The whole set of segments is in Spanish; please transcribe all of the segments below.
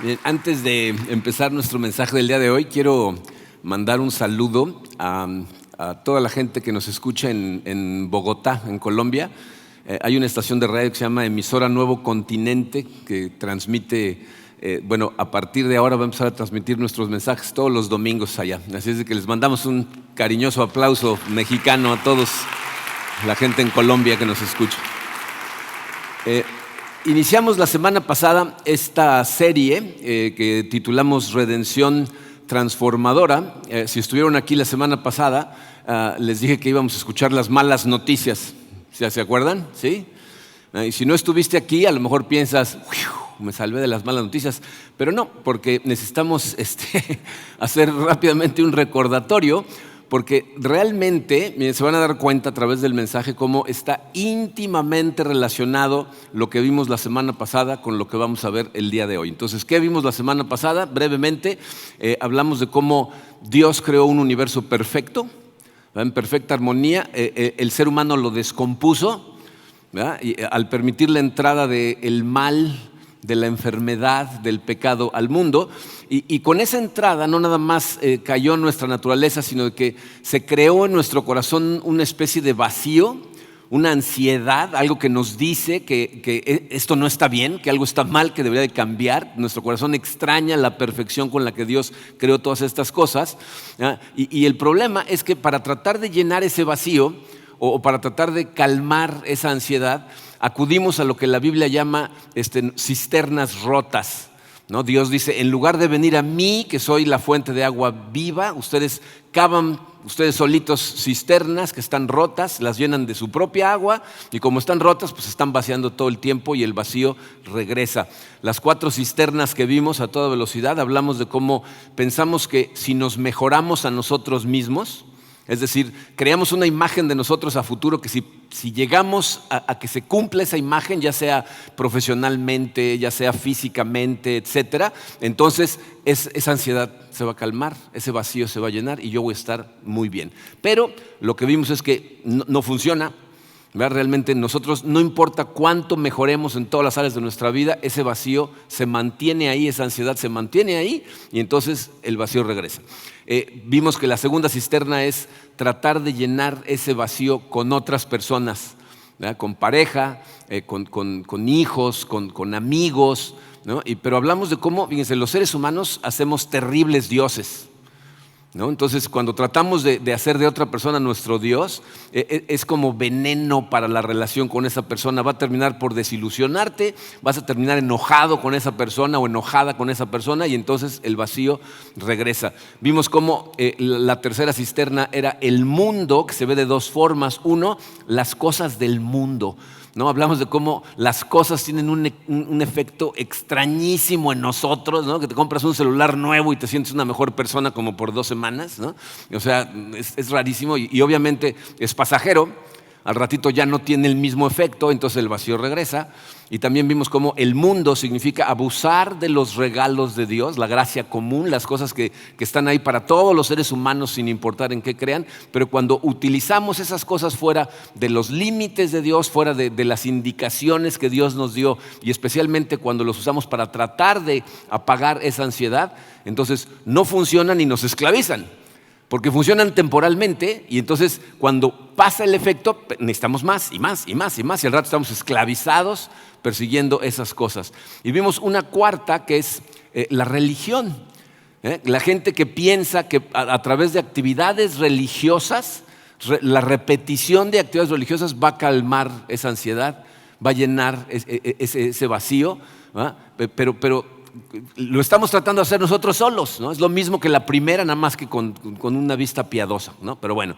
Bien, antes de empezar nuestro mensaje del día de hoy, quiero mandar un saludo a toda la gente que nos escucha en Bogotá, en Colombia. Hay una estación de radio que se llama Emisora Nuevo Continente, que transmite, a partir de ahora va a empezar a transmitir nuestros mensajes todos los domingos allá. Así es de que les mandamos un cariñoso aplauso mexicano a todos la gente en Colombia que nos escucha. Iniciamos la semana pasada esta serie que titulamos Redención Transformadora. Si estuvieron aquí la semana pasada, les dije que íbamos a escuchar las malas noticias. ¿Se acuerdan? ¿Sí? Y si no estuviste aquí, a lo mejor piensas, me salvé de las malas noticias, pero no, porque necesitamos hacer rápidamente un recordatorio, porque realmente se van a dar cuenta a través del mensaje cómo está íntimamente relacionado lo que vimos la semana pasada con lo que vamos a ver el día de hoy. Entonces, ¿qué vimos la semana pasada? Brevemente, hablamos de cómo Dios creó un universo perfecto, en perfecta armonía. El ser humano lo descompuso, ¿verdad? Y al permitir la entrada del mal, de la enfermedad, del pecado al mundo, y con esa entrada no nada más cayó en nuestra naturaleza, sino que se creó en nuestro corazón una especie de vacío, una ansiedad, algo que nos dice que esto no está bien, que algo está mal, que debería de cambiar. Nuestro corazón extraña la perfección con la que Dios creó todas estas cosas, ¿ah? Y el problema es que para tratar de llenar ese vacío o para tratar de calmar esa ansiedad, acudimos a lo que la Biblia llama cisternas rotas, ¿no? Dios dice, en lugar de venir a mí, que soy la fuente de agua viva, ustedes cavan ustedes solitos cisternas que están rotas, las llenan de su propia agua, y como están rotas, pues están vaciando todo el tiempo y el vacío regresa. Las 4 cisternas que vimos a toda velocidad, hablamos de cómo pensamos que si nos mejoramos a nosotros mismos, es decir, creamos una imagen de nosotros a futuro que si llegamos a que se cumpla esa imagen, ya sea profesionalmente, ya sea físicamente, etcétera, entonces esa ansiedad se va a calmar, ese vacío se va a llenar y yo voy a estar muy bien. Pero lo que vimos es que no funciona, ¿verdad? Realmente nosotros, no importa cuánto mejoremos en todas las áreas de nuestra vida, ese vacío se mantiene ahí, esa ansiedad se mantiene ahí y entonces el vacío regresa. Vimos que la segunda cisterna es tratar de llenar ese vacío con otras personas, ¿verdad? Con pareja, con hijos, con amigos, ¿no? Pero hablamos de cómo, fíjense, los seres humanos hacemos terribles dioses, ¿no? Entonces, cuando tratamos de hacer de otra persona nuestro Dios, es como veneno para la relación con esa persona. Va a terminar por desilusionarte, vas a terminar enojado con esa persona o enojada con esa persona y entonces el vacío regresa. Vimos cómo la tercera cisterna era el mundo, que se ve de 2 formas. Uno, las cosas del mundo, ¿no? Hablamos de cómo las cosas tienen un efecto extrañísimo en nosotros, ¿no? Que te compras un celular nuevo y te sientes una mejor persona como por 2 semanas, ¿no? O sea, es rarísimo y obviamente es pasajero. Al ratito ya no tiene el mismo efecto, entonces el vacío regresa. Y también vimos cómo el mundo significa abusar de los regalos de Dios, la gracia común, las cosas que están ahí para todos los seres humanos sin importar en qué crean. Pero cuando utilizamos esas cosas fuera de los límites de Dios, fuera de las indicaciones que Dios nos dio, y especialmente cuando los usamos para tratar de apagar esa ansiedad, entonces no funcionan y nos esclavizan. Porque funcionan temporalmente y entonces cuando pasa el efecto necesitamos más y más y más y más y al rato estamos esclavizados persiguiendo esas cosas. Y vimos una cuarta que es la religión. La gente que piensa que a través de actividades religiosas, la repetición de actividades religiosas va a calmar esa ansiedad, va a llenar ese vacío, ¿verdad? Pero lo estamos tratando de hacer nosotros solos, ¿no? Es lo mismo que la primera, nada más que con una vista piadosa, ¿no? Pero bueno,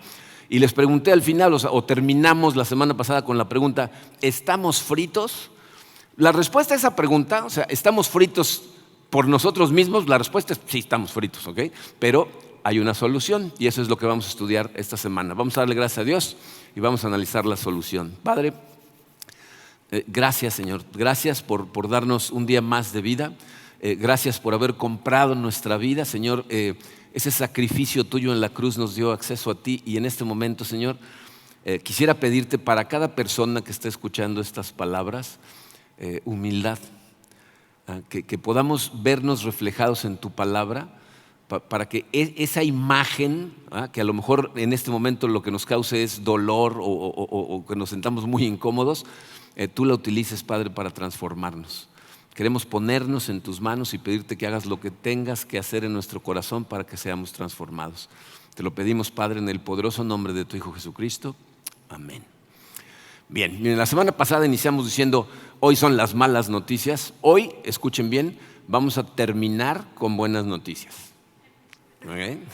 y les pregunté al final, o terminamos la semana pasada con la pregunta, ¿estamos fritos? La respuesta a esa pregunta, o sea, ¿estamos fritos por nosotros mismos? La respuesta es sí, estamos fritos, ¿ok? Pero hay una solución y eso es lo que vamos a estudiar esta semana. Vamos a darle gracias a Dios y vamos a analizar la solución. Padre, gracias, Señor, gracias por darnos un día más de vida. Gracias por haber comprado nuestra vida, Señor. Ese sacrificio tuyo en la cruz nos dio acceso a ti y en este momento, Señor, quisiera pedirte para cada persona que esté escuchando estas palabras, humildad. que podamos vernos reflejados en tu palabra, para que esa imagen, que a lo mejor en este momento lo que nos cause es dolor o que nos sentamos muy incómodos, tú la utilices, Padre, para transformarnos. Queremos ponernos en tus manos y pedirte que hagas lo que tengas que hacer en nuestro corazón para que seamos transformados. Te lo pedimos, Padre, en el poderoso nombre de tu Hijo Jesucristo. Amén. Bien, miren, la semana pasada iniciamos diciendo, hoy son las malas noticias. Hoy, escuchen bien, vamos a terminar con buenas noticias. ¿Okay?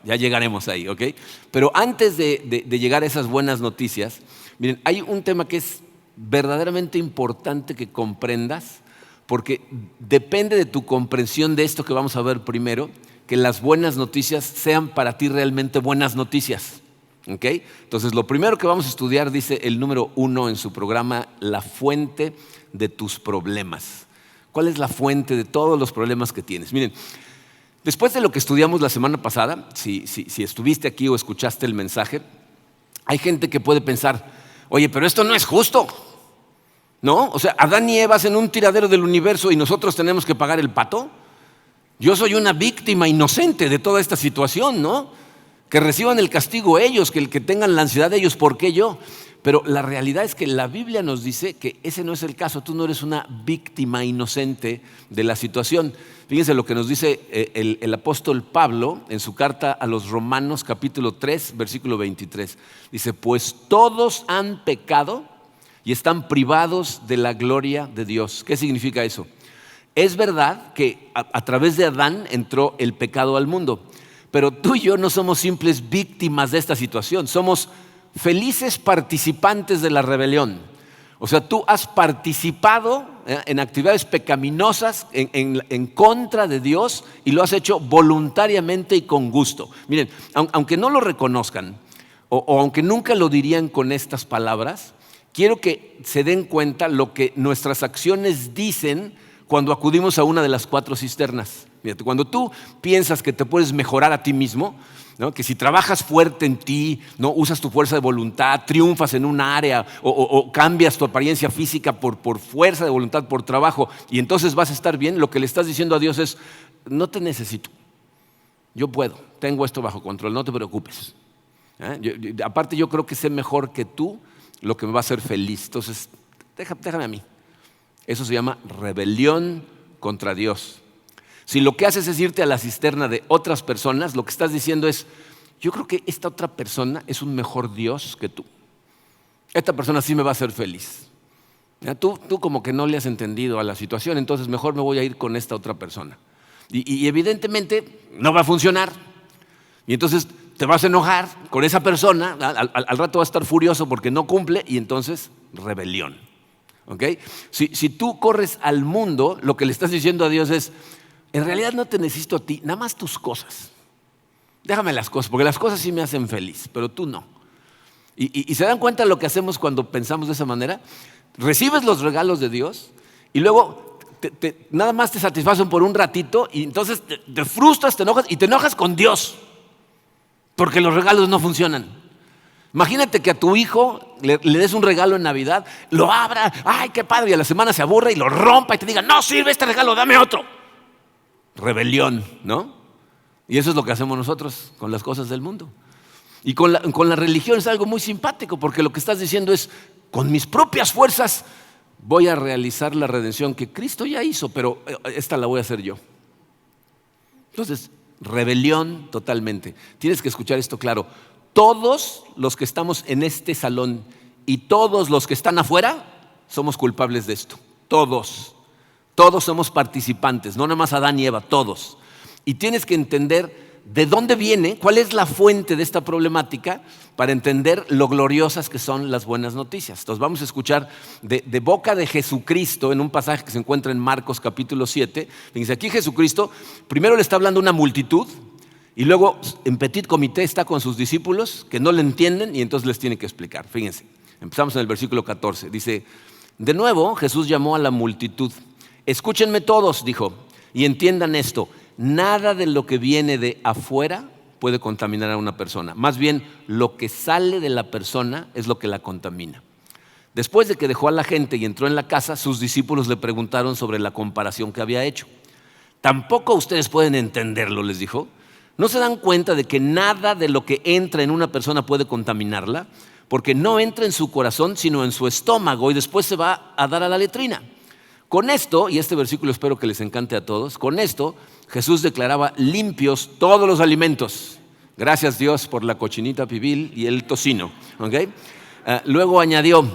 Ya llegaremos ahí, ¿ok? Pero antes de llegar a esas buenas noticias, miren, hay un tema que es verdaderamente importante que comprendas, porque depende de tu comprensión de esto que vamos a ver primero, que las buenas noticias sean para ti realmente buenas noticias. ¿Okay? Entonces, lo primero que vamos a estudiar, dice el número 1 en su programa, la fuente de tus problemas. ¿Cuál es la fuente de todos los problemas que tienes? Miren, después de lo que estudiamos la semana pasada, si estuviste aquí o escuchaste el mensaje, hay gente que puede pensar, oye, pero esto no es justo, ¿no? O sea, Adán y Eva hacen un tiradero del universo y nosotros tenemos que pagar el pato. Yo soy una víctima inocente de toda esta situación, ¿no? Que reciban el castigo ellos, que tengan la ansiedad ellos, ¿por qué yo? Pero la realidad es que la Biblia nos dice que ese no es el caso. Tú no eres una víctima inocente de la situación. Fíjense lo que nos dice el apóstol Pablo en su carta a los Romanos, capítulo 3, versículo 23. Dice, pues todos han pecado y están privados de la gloria de Dios. ¿Qué significa eso? Es verdad que a través de Adán entró el pecado al mundo, pero tú y yo no somos simples víctimas de esta situación, somos felices participantes de la rebelión. O sea, tú has participado en actividades pecaminosas en contra de Dios y lo has hecho voluntariamente y con gusto. Miren, aunque no lo reconozcan o aunque nunca lo dirían con estas palabras, quiero que se den cuenta lo que nuestras acciones dicen cuando acudimos a una de las 4 cisternas. Fíjate, cuando tú piensas que te puedes mejorar a ti mismo, ¿no? Que si trabajas fuerte en ti, ¿no? Usas tu fuerza de voluntad, triunfas en un área o cambias tu apariencia física por fuerza de voluntad, por trabajo, y entonces vas a estar bien, lo que le estás diciendo a Dios es, no te necesito, yo puedo, tengo esto bajo control, no te preocupes. Aparte yo creo que sé mejor que tú lo que me va a hacer feliz, entonces déjame a mí. Eso se llama rebelión contra Dios. Si lo que haces es irte a la cisterna de otras personas, lo que estás diciendo es, yo creo que esta otra persona es un mejor Dios que tú. Esta persona sí me va a hacer feliz. Tú como que no le has entendido a la situación, entonces mejor me voy a ir con esta otra persona. Y evidentemente no va a funcionar. Y entonces te vas a enojar con esa persona, al rato vas a estar furioso porque no cumple y entonces rebelión. ¿Okay? Si tú corres al mundo, lo que le estás diciendo a Dios es, en realidad no te necesito a ti, nada más tus cosas. Déjame las cosas, porque las cosas sí me hacen feliz, pero tú no. Y se dan cuenta de lo que hacemos cuando pensamos de esa manera. Recibes los regalos de Dios y luego nada más te satisfacen por un ratito y entonces te frustras, te enojas y te enojas con Dios porque los regalos no funcionan. Imagínate que a tu hijo le des un regalo en Navidad, lo abra, ¡ay, qué padre! Y a la semana se aburre y lo rompa y te diga, no sirve este regalo, dame otro. Rebelión, ¿no? Y eso es lo que hacemos nosotros con las cosas del mundo. Y con la religión es algo muy simpático, porque lo que estás diciendo es, con mis propias fuerzas voy a realizar la redención que Cristo ya hizo, pero esta la voy a hacer yo. Entonces, rebelión totalmente. Tienes que escuchar esto claro. Todos los que estamos en este salón y todos los que están afuera somos culpables de esto. Todos somos participantes, no nada más Adán y Eva, todos. Y tienes que entender de dónde viene, cuál es la fuente de esta problemática para entender lo gloriosas que son las buenas noticias. Entonces vamos a escuchar de boca de Jesucristo en un pasaje que se encuentra en Marcos capítulo 7. Fíjense, aquí Jesucristo primero le está hablando a una multitud y luego en petit comité está con sus discípulos que no le entienden y entonces les tiene que explicar. Fíjense, empezamos en el versículo 14. Dice, de nuevo Jesús llamó a la multitud. Escúchenme todos, dijo, y entiendan esto. Nada de lo que viene de afuera puede contaminar a una persona. Más bien, lo que sale de la persona es lo que la contamina. Después de que dejó a la gente y entró en la casa, sus discípulos le preguntaron sobre la comparación que había hecho. Tampoco ustedes pueden entenderlo, les dijo. ¿No se dan cuenta de que nada de lo que entra en una persona puede contaminarla? Porque no entra en su corazón, sino en su estómago y después se va a dar a la letrina. Con esto, y este versículo espero que les encante a todos, con esto Jesús declaraba limpios todos los alimentos. Gracias Dios por la cochinita pibil y el tocino. ¿Okay? Luego añadió,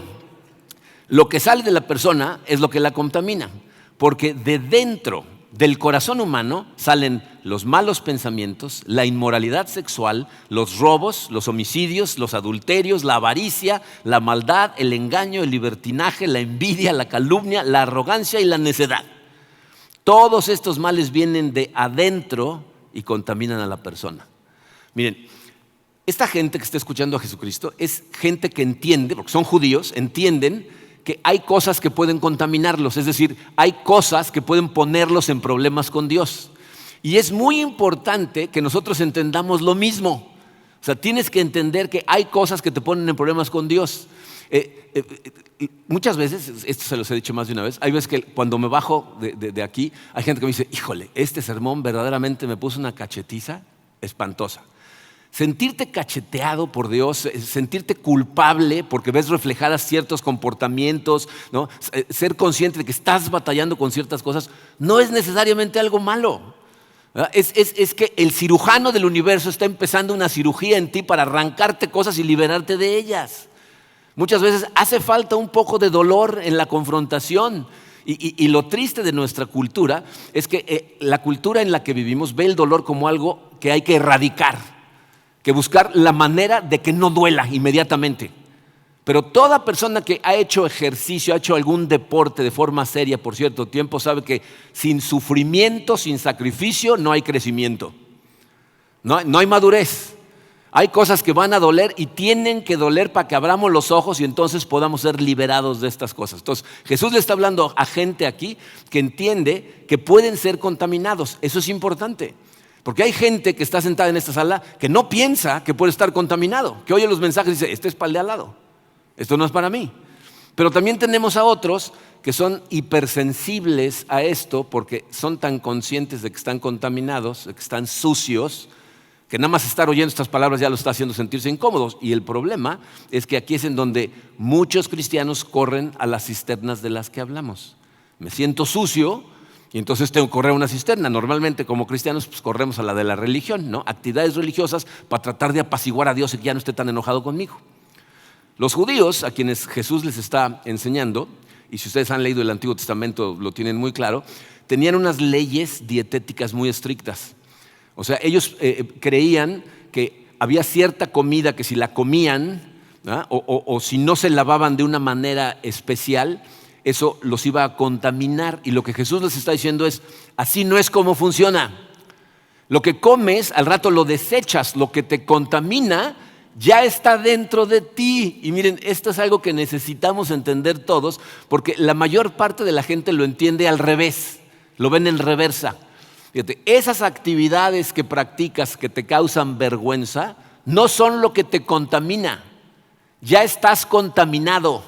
lo que sale de la persona es lo que la contamina, porque de dentro del corazón humano salen los malos pensamientos, la inmoralidad sexual, los robos, los homicidios, los adulterios, la avaricia, la maldad, el engaño, el libertinaje, la envidia, la calumnia, la arrogancia y la necedad. Todos estos males vienen de adentro y contaminan a la persona. Miren, esta gente que está escuchando a Jesucristo es gente que entiende, porque son judíos, entienden que hay cosas que pueden contaminarlos, es decir, hay cosas que pueden ponerlos en problemas con Dios. Y es muy importante que nosotros entendamos lo mismo. O sea, tienes que entender que hay cosas que te ponen en problemas con Dios. Muchas veces, esto se los he dicho más de una vez, hay veces que cuando me bajo de aquí, hay gente que me dice, híjole, este sermón verdaderamente me puso una cachetiza espantosa. Sentirte cacheteado por Dios, sentirte culpable porque ves reflejadas ciertos comportamientos, ¿no? Ser consciente de que estás batallando con ciertas cosas, no es necesariamente algo malo. Es que el cirujano del universo está empezando una cirugía en ti para arrancarte cosas y liberarte de ellas. Muchas veces hace falta un poco de dolor en la confrontación. Y lo triste de nuestra cultura es que la cultura en la que vivimos ve el dolor como algo que hay que erradicar, que buscar la manera de que no duela inmediatamente. Pero toda persona que ha hecho ejercicio, ha hecho algún deporte de forma seria por cierto tiempo, sabe que sin sufrimiento, sin sacrificio, no hay crecimiento. No hay madurez. Hay cosas que van a doler y tienen que doler para que abramos los ojos y entonces podamos ser liberados de estas cosas. Entonces, Jesús le está hablando a gente aquí que entiende que pueden ser contaminados. Eso es importante. Porque hay gente que está sentada en esta sala que no piensa que puede estar contaminado, que oye los mensajes y dice, este es para el de al lado, esto no es para mí. Pero también tenemos a otros que son hipersensibles a esto porque son tan conscientes de que están contaminados, de que están sucios, que nada más estar oyendo estas palabras ya los está haciendo sentirse incómodos. Y el problema es que aquí es en donde muchos cristianos corren a las cisternas de las que hablamos. Me siento sucio y entonces tengo que correr a una cisterna. Normalmente como cristianos pues corremos a la de la religión, ¿no? Actividades religiosas para tratar de apaciguar a Dios y que ya no esté tan enojado conmigo. Los judíos, a quienes Jesús les está enseñando, y si ustedes han leído el Antiguo Testamento lo tienen muy claro, tenían unas leyes dietéticas muy estrictas. O sea, ellos creían que había cierta comida que si la comían, ¿no? o si no se lavaban de una manera especial, eso los iba a contaminar. Y lo que Jesús les está diciendo es, así no es como funciona. Lo que comes, al rato lo desechas, lo que te contamina ya está dentro de ti. Y miren, esto es algo que necesitamos entender todos, porque la mayor parte de la gente lo entiende al revés, lo ven en reversa. Fíjate, esas actividades que practicas que te causan vergüenza no son lo que te contamina, ya estás contaminado.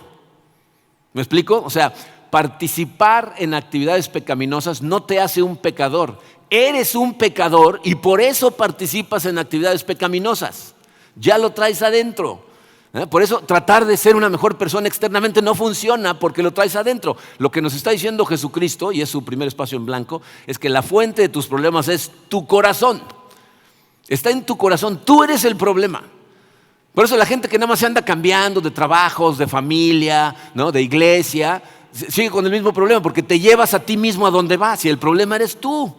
¿Me explico? O sea, participar en actividades pecaminosas no te hace un pecador. Eres un pecador y por eso participas en actividades pecaminosas. Ya lo traes adentro. Por eso tratar de ser una mejor persona externamente no funciona porque lo traes adentro. Lo que nos está diciendo Jesucristo, y es su primer espacio en blanco, es que la fuente de tus problemas es tu corazón. Está en tu corazón, tú eres el problema. Por eso la gente que nada más se anda cambiando de trabajos, de familia, ¿no? De iglesia, sigue con el mismo problema porque te llevas a ti mismo a donde vas y el problema eres tú.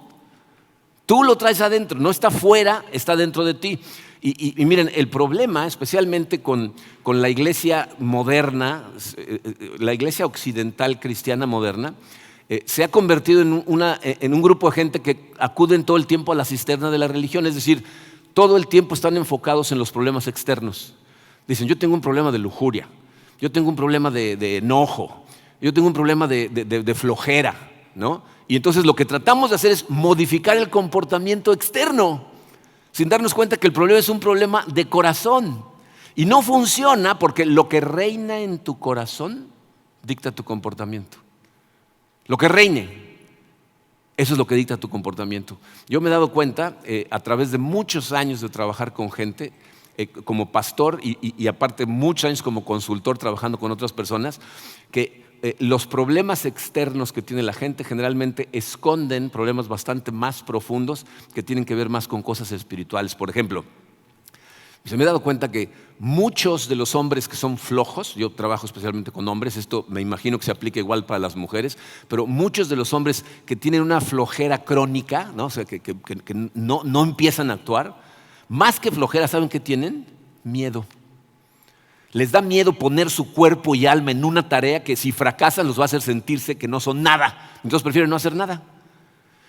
Tú lo traes adentro, no está fuera, está dentro de ti. Y miren, el problema, especialmente con la iglesia moderna, la iglesia occidental cristiana moderna, se ha convertido en un grupo de gente que acuden todo el tiempo a la cisterna de la religión, es decir, todo el tiempo están enfocados en los problemas externos. Dicen, yo tengo un problema de lujuria, yo tengo un problema de enojo, yo tengo un problema de flojera, ¿no? Y entonces lo que tratamos de hacer es modificar el comportamiento externo, sin darnos cuenta que el problema es un problema de corazón. Y no funciona porque lo que reina en tu corazón dicta tu comportamiento. Lo que reine, eso es lo que dicta tu comportamiento. Yo me he dado cuenta, a través de muchos años de trabajar con gente, como pastor y aparte muchos años como consultor trabajando con otras personas, que los problemas externos que tiene la gente generalmente esconden problemas bastante más profundos que tienen que ver más con cosas espirituales. Por ejemplo, se me he dado cuenta que muchos de los hombres que son flojos, yo trabajo especialmente con hombres, esto me imagino que se aplica igual para las mujeres, pero muchos de los hombres que tienen una flojera crónica, ¿no? O sea, que no empiezan a actuar, más que flojera, ¿saben qué tienen? Miedo. Les da miedo poner su cuerpo y alma en una tarea que si fracasan los va a hacer sentirse que no son nada. Entonces prefieren no hacer nada.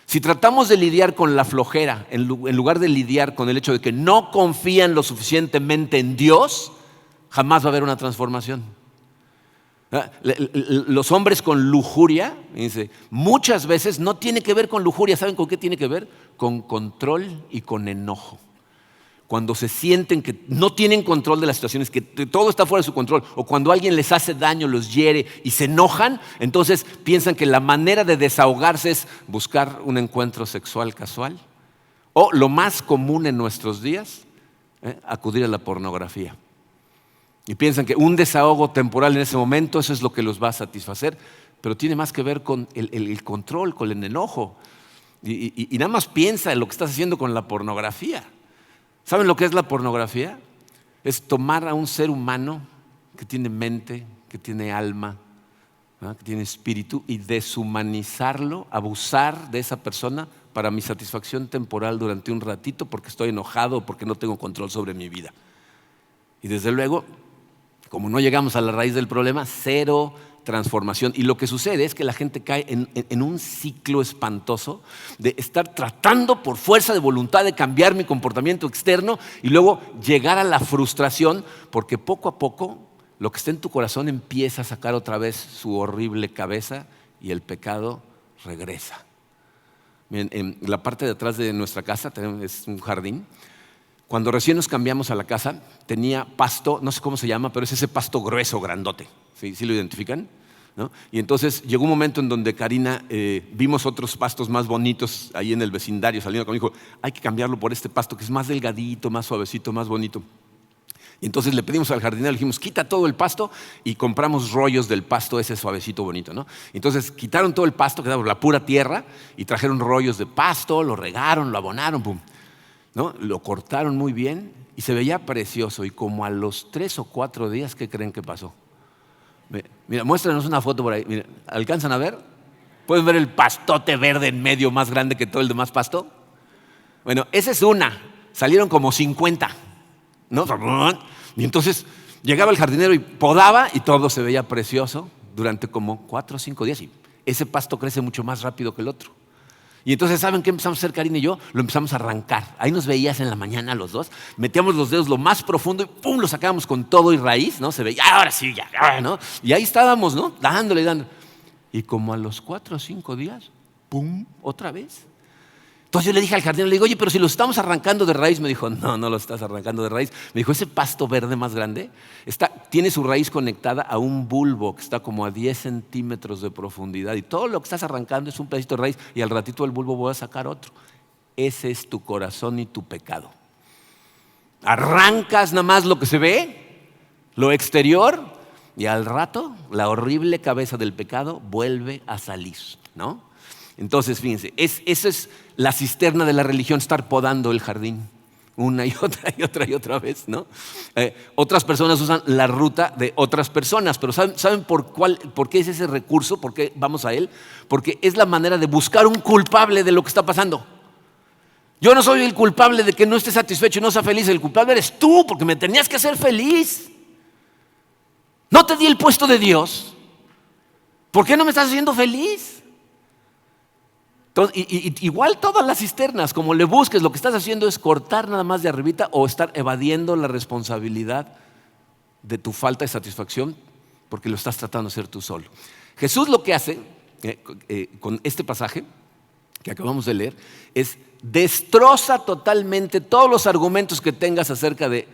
Si tratamos de lidiar con la flojera, en lugar de lidiar con el hecho de que no confían lo suficientemente en Dios, jamás va a haber una transformación. Los hombres con lujuria, muchas veces no tiene que ver con lujuria. ¿Saben con qué tiene que ver? Con control y con enojo. Cuando se sienten que no tienen control de las situaciones, que todo está fuera de su control, o cuando alguien les hace daño, los hiere y se enojan, entonces piensan que la manera de desahogarse es buscar un encuentro sexual casual. O lo más común en nuestros días, acudir a la pornografía. Y piensan que un desahogo temporal en ese momento, eso es lo que los va a satisfacer, pero tiene más que ver con el control, con el enojo. Y nada más piensa en lo que estás haciendo con la pornografía. ¿Saben lo que es la pornografía? Es tomar a un ser humano que tiene mente, que tiene alma, ¿no? Que tiene espíritu, y deshumanizarlo, abusar de esa persona para mi satisfacción temporal durante un ratito porque estoy enojado o porque no tengo control sobre mi vida. Y desde luego, como no llegamos a la raíz del problema, cero transformación. Y lo que sucede es que la gente cae en un ciclo espantoso de estar tratando por fuerza de voluntad de cambiar mi comportamiento externo y luego llegar a la frustración porque poco a poco lo que está en tu corazón empieza a sacar otra vez su horrible cabeza y el pecado regresa. Miren, en la parte de atrás de nuestra casa es un jardín. Cuando recién nos cambiamos a la casa, tenía pasto, no sé cómo se llama, pero es ese pasto grueso, grandote. ¿Sí lo identifican? ¿No? Y entonces llegó un momento en donde Karina, vimos otros pastos más bonitos ahí en el vecindario, saliendo conmigo, dijo, hay que cambiarlo por este pasto que es más delgadito, más suavecito, más bonito. Y entonces le pedimos al jardinero, le dijimos, quita todo el pasto y compramos rollos del pasto ese suavecito, bonito, ¿no? Entonces quitaron todo el pasto, quedaba la pura tierra y trajeron rollos de pasto, lo regaron, lo abonaron, pum, ¿no? Lo cortaron muy bien y se veía precioso. Y como a los 3 o 4 días, ¿qué creen que pasó? Mira, muéstranos una foto por ahí. Mira, ¿alcanzan a ver? ¿Pueden ver el pastote verde en medio más grande que todo el demás pasto? Bueno, esa es una. Salieron como 50, ¿no? Y entonces llegaba el jardinero y podaba y todo se veía precioso durante como 4 o 5 días. Y ese pasto crece mucho más rápido que el otro. Y entonces, ¿saben qué empezamos a hacer Karina y yo? Lo empezamos a arrancar. Ahí nos veías en la mañana los dos, metíamos los dedos lo más profundo y ¡pum! Lo sacábamos con todo y raíz, ¿no? Se veía, ahora sí, ya, ¿no? Y ahí estábamos, ¿no? Dándole. Y como a los 4 o 5 días, ¡pum! Otra vez. Entonces yo le dije al jardinero, le digo, oye, pero si lo estamos arrancando de raíz. Me dijo, no lo estás arrancando de raíz. Me dijo, ese pasto verde más grande tiene su raíz conectada a un bulbo que está como a 10 centímetros de profundidad. Y todo lo que estás arrancando es un pedacito de raíz y al ratito del bulbo voy a sacar otro. Ese es tu corazón y tu pecado. Arrancas nada más lo que se ve, lo exterior, y al rato la horrible cabeza del pecado vuelve a salir, ¿no? Entonces, fíjense, esa es la cisterna de la religión, estar podando el jardín una y otra vez, ¿no? Otras personas usan la ruta de otras personas, pero ¿saben por qué es ese recurso? ¿Por qué vamos a él? Porque es la manera de buscar un culpable de lo que está pasando. Yo no soy el culpable de que no esté satisfecho y no sea feliz, el culpable eres tú, porque me tenías que hacer feliz. No te di el puesto de Dios. ¿Por qué no me estás haciendo feliz? Entonces, igual todas las cisternas, como le busques, lo que estás haciendo es cortar nada más de arribita o estar evadiendo la responsabilidad de tu falta de satisfacción porque lo estás tratando de hacer tú solo. Jesús lo que hace con este pasaje que acabamos de leer es destroza totalmente todos los argumentos que tengas acerca de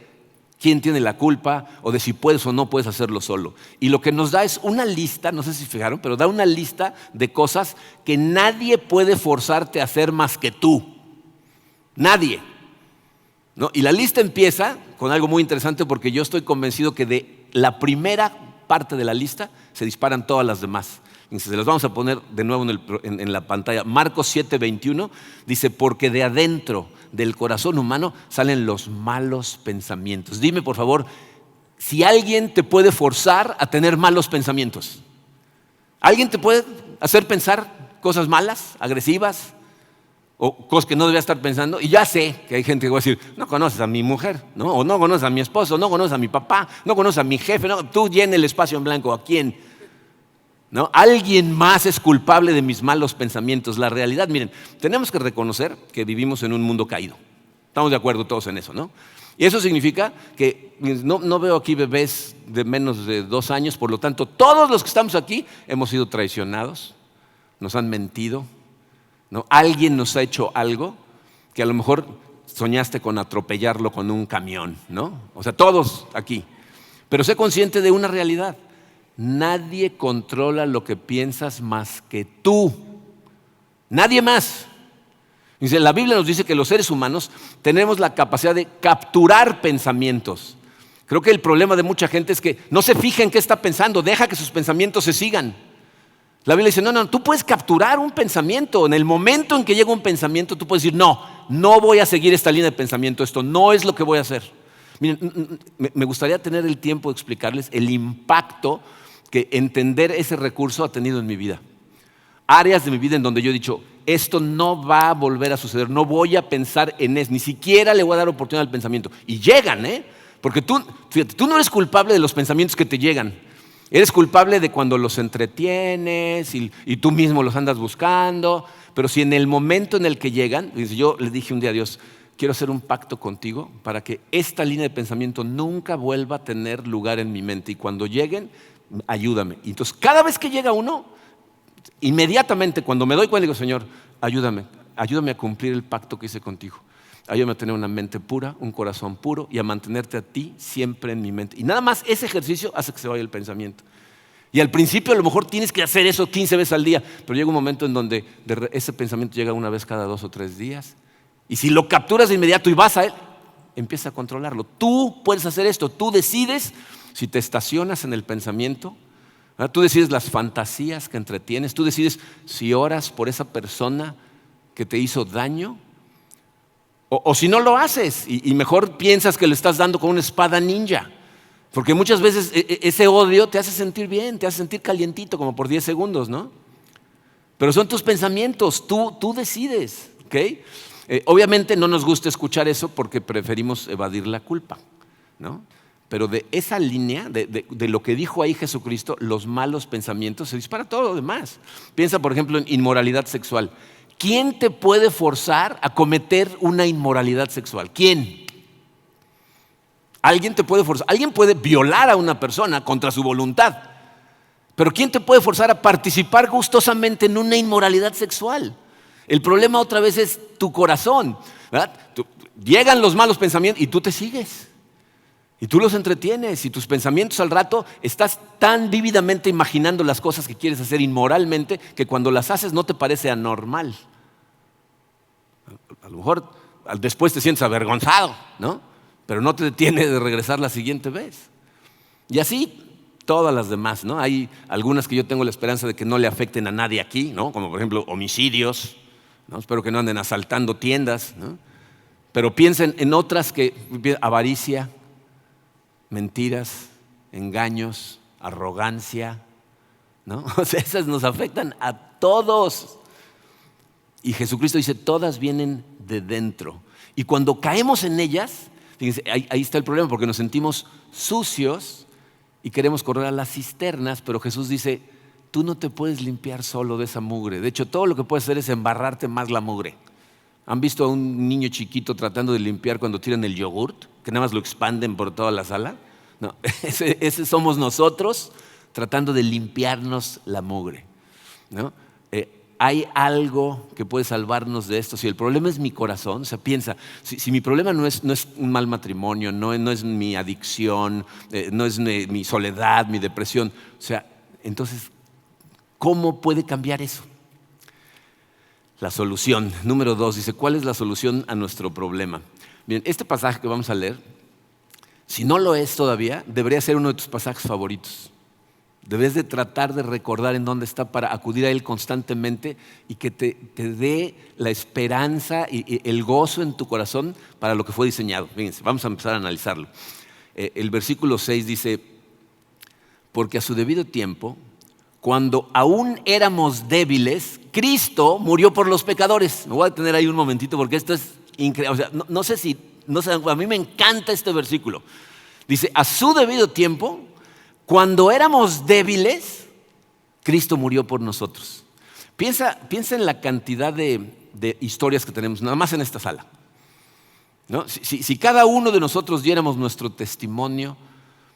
quién tiene la culpa o de si puedes o no puedes hacerlo solo. Y lo que nos da es una lista, no sé si fijaron, pero da una lista de cosas que nadie puede forzarte a hacer más que tú. Nadie. ¿No? Y la lista empieza con algo muy interesante porque yo estoy convencido que de la primera parte de la lista se disparan todas las demás. Y se las vamos a poner de nuevo en la pantalla. Marcos 7:21 dice, porque de adentro del corazón humano salen los malos pensamientos. Dime, por favor, si alguien te puede forzar a tener malos pensamientos. ¿Alguien te puede hacer pensar cosas malas, agresivas, o cosas que no debía estar pensando? Y ya sé que hay gente que va a decir, no conoces a mi mujer, ¿no? O no conoces a mi esposo, no conoces a mi papá, no conoces a mi jefe, no, tú llena el espacio en blanco. ¿A quién? ¿No? Alguien más es culpable de mis malos pensamientos. La realidad, miren, tenemos que reconocer que vivimos en un mundo caído. Estamos de acuerdo todos en eso, ¿no? Y eso significa que no veo aquí bebés de menos de 2 años, por lo tanto, todos los que estamos aquí hemos sido traicionados, nos han mentido, ¿no? Alguien nos ha hecho algo que a lo mejor soñaste con atropellarlo con un camión, ¿no? O sea, todos aquí. Pero sé consciente de una realidad. Nadie controla lo que piensas más que tú. Nadie más. Dice, la Biblia nos dice que los seres humanos tenemos la capacidad de capturar pensamientos. Creo que el problema de mucha gente es que no se fija en qué está pensando, deja que sus pensamientos se sigan. La Biblia dice, no, tú puedes capturar un pensamiento. En el momento en que llega un pensamiento, tú puedes decir, no voy a seguir esta línea de pensamiento, esto no es lo que voy a hacer. Miren, me gustaría tener el tiempo de explicarles el impacto que entender ese recurso ha tenido en mi vida. Áreas de mi vida en donde yo he dicho, esto no va a volver a suceder, no voy a pensar en eso, ni siquiera le voy a dar oportunidad al pensamiento. Y llegan, porque tú no eres culpable de los pensamientos que te llegan. Eres culpable de cuando los entretienes y tú mismo los andas buscando. Pero si en el momento en el que llegan, yo le dije un día a Dios, quiero hacer un pacto contigo para que esta línea de pensamiento nunca vuelva a tener lugar en mi mente. Y cuando lleguen, ayúdame. Y entonces cada vez que llega uno, inmediatamente cuando me doy cuenta digo, Señor, ayúdame a cumplir el pacto que hice contigo. Ayúdame a tener una mente pura, un corazón puro y a mantenerte a ti siempre en mi mente. Y nada más ese ejercicio hace que se vaya el pensamiento. Y al principio a lo mejor tienes que hacer eso 15 veces al día, pero llega un momento en donde ese pensamiento llega una vez cada 2 o 3 días. Y si lo capturas de inmediato y vas a él, empieza a controlarlo. Tú puedes hacer esto, tú decides si te estacionas en el pensamiento, ¿verdad? Tú decides las fantasías que entretienes, tú decides si oras por esa persona que te hizo daño o si no lo haces y mejor piensas que le estás dando con una espada ninja. Porque muchas veces ese odio te hace sentir bien, te hace sentir calientito como por 10 segundos, ¿no? Pero son tus pensamientos, tú decides, ¿ok? Obviamente no nos gusta escuchar eso porque preferimos evadir la culpa, ¿no? Pero de esa línea, de lo que dijo ahí Jesucristo, los malos pensamientos, se dispara todo lo demás. Piensa, por ejemplo, en inmoralidad sexual. ¿Quién te puede forzar a cometer una inmoralidad sexual? ¿Quién? Alguien te puede forzar. Alguien puede violar a una persona contra su voluntad. Pero ¿quién te puede forzar a participar gustosamente en una inmoralidad sexual? El problema otra vez es tu corazón, ¿verdad? Llegan los malos pensamientos y tú te sigues. Y tú los entretienes y tus pensamientos al rato estás tan vívidamente imaginando las cosas que quieres hacer inmoralmente que cuando las haces no te parece anormal. A lo mejor después te sientes avergonzado, ¿no? Pero no te detiene de regresar la siguiente vez. Y así todas las demás, ¿no? Hay algunas que yo tengo la esperanza de que no le afecten a nadie aquí, ¿no? Como por ejemplo homicidios, ¿no? Espero que no anden asaltando tiendas, ¿no? Pero piensen en otras que avaricia, mentiras, engaños, arrogancia, ¿no? O sea, esas nos afectan a todos. Y Jesucristo dice, todas vienen de dentro. Y cuando caemos en ellas, fíjense, ahí está el problema, porque nos sentimos sucios y queremos correr a las cisternas, pero Jesús dice, tú no te puedes limpiar solo de esa mugre. De hecho, todo lo que puedes hacer es embarrarte más la mugre. ¿Han visto a un niño chiquito tratando de limpiar cuando tiran el yogurt? Que nada más lo expanden por toda la sala. No, ese somos nosotros tratando de limpiarnos la mugre, ¿no? hay algo que puede salvarnos de esto. Si el problema es mi corazón, o sea, piensa, si mi problema no es un mal matrimonio, no es mi adicción, no es mi soledad, mi depresión, o sea, entonces, ¿cómo puede cambiar eso? La solución, número 2, dice, ¿cuál es la solución a nuestro problema? Bien, este pasaje que vamos a leer, si no lo es todavía, debería ser uno de tus pasajes favoritos. Debes de tratar de recordar en dónde está para acudir a Él constantemente y que te dé la esperanza y el gozo en tu corazón para lo que fue diseñado. Fíjense, vamos a empezar a analizarlo. El versículo 6 dice, porque a su debido tiempo, cuando aún éramos débiles, Cristo murió por los pecadores. Me voy a detener ahí un momentito porque esto es increíble. O sea, no sé, a mí me encanta este versículo. Dice, a su debido tiempo, cuando éramos débiles, Cristo murió por nosotros. Piensa en la cantidad de historias que tenemos, nada más en esta sala, ¿no? Si cada uno de nosotros diéramos nuestro testimonio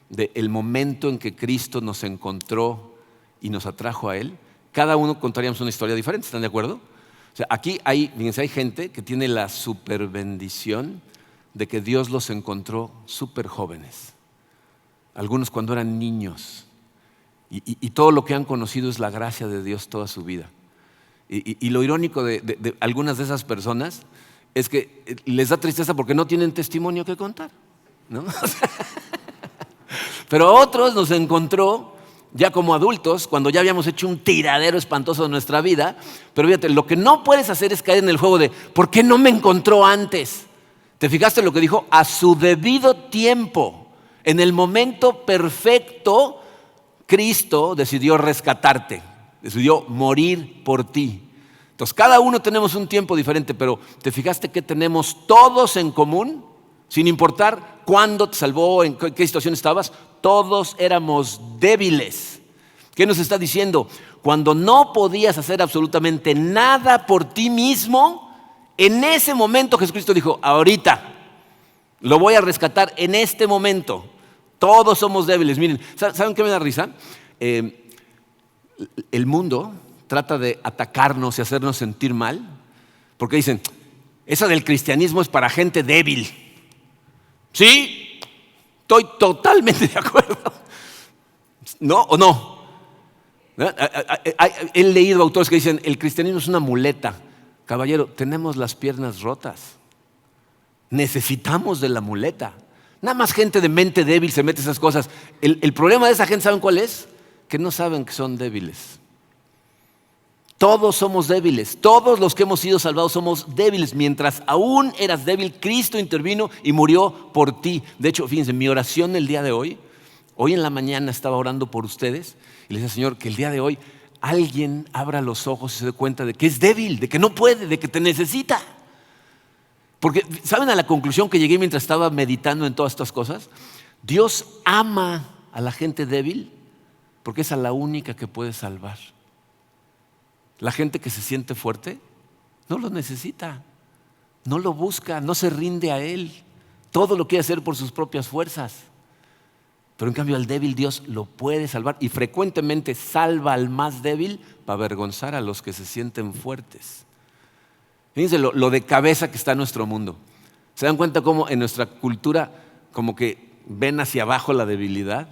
del momento en que Cristo nos encontró y nos atrajo a Él, cada uno contaríamos una historia diferente, ¿están de acuerdo? O sea, aquí fíjense, hay gente que tiene la super bendición de que Dios los encontró súper jóvenes. Algunos cuando eran niños, y todo lo que han conocido es la gracia de Dios toda su vida. Y lo irónico de algunas de esas personas es que les da tristeza porque no tienen testimonio que contar, ¿no? Pero a otros nos encontró ya como adultos, cuando ya habíamos hecho un tiradero espantoso de nuestra vida. Pero fíjate, lo que no puedes hacer es caer en el juego de ¿por qué no me encontró antes? ¿Te fijaste lo que dijo? A su debido tiempo. En el momento perfecto, Cristo decidió rescatarte, decidió morir por ti. Entonces, cada uno tenemos un tiempo diferente, pero ¿te fijaste que tenemos todos en común? Sin importar cuándo te salvó, en qué situación estabas, todos éramos débiles. ¿Qué nos está diciendo? Cuando no podías hacer absolutamente nada por ti mismo, en ese momento Jesucristo dijo, ahorita lo voy a rescatar en este momento. Todos somos débiles. Miren, ¿saben qué me da risa? El mundo trata de atacarnos y hacernos sentir mal porque dicen, eso del cristianismo es para gente débil. Sí, estoy totalmente de acuerdo. ¿No o no? He leído autores que dicen, el cristianismo es una muleta. Caballero, tenemos las piernas rotas. Necesitamos de la muleta. Nada más gente de mente débil se mete esas cosas. El problema de esa gente, ¿saben cuál es? Que no saben que son débiles. Todos somos débiles. Todos los que hemos sido salvados somos débiles. Mientras aún eras débil, Cristo intervino y murió por ti. De hecho, fíjense, mi oración el día de hoy en la mañana estaba orando por ustedes y les decía, Señor, que el día de hoy alguien abra los ojos y se dé cuenta de que es débil, de que no puede, de que te necesita. Porque, ¿saben a la conclusión que llegué mientras estaba meditando en todas estas cosas? Dios ama a la gente débil porque es a la única que puede salvar. La gente que se siente fuerte no lo necesita, no lo busca, no se rinde a Él. Todo lo quiere hacer por sus propias fuerzas. Pero en cambio al débil Dios lo puede salvar y frecuentemente salva al más débil para avergonzar a los que se sienten fuertes. Fíjense lo de cabeza que está nuestro mundo. ¿Se dan cuenta cómo en nuestra cultura como que ven hacia abajo la debilidad?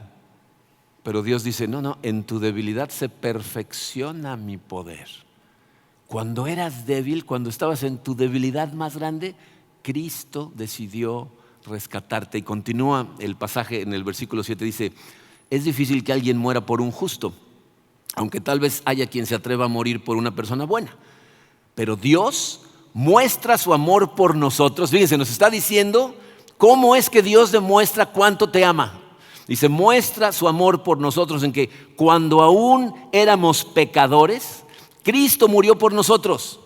Pero Dios dice, no, en tu debilidad se perfecciona mi poder. Cuando eras débil, cuando estabas en tu debilidad más grande, Cristo decidió rescatarte. Y continúa el pasaje en el versículo 7, dice, es difícil que alguien muera por un justo, aunque tal vez haya quien se atreva a morir por una persona buena. Pero Dios muestra su amor por nosotros. Fíjense, nos está diciendo cómo es que Dios demuestra cuánto te ama. Dice, muestra su amor por nosotros en que cuando aún éramos pecadores, Cristo murió por nosotros.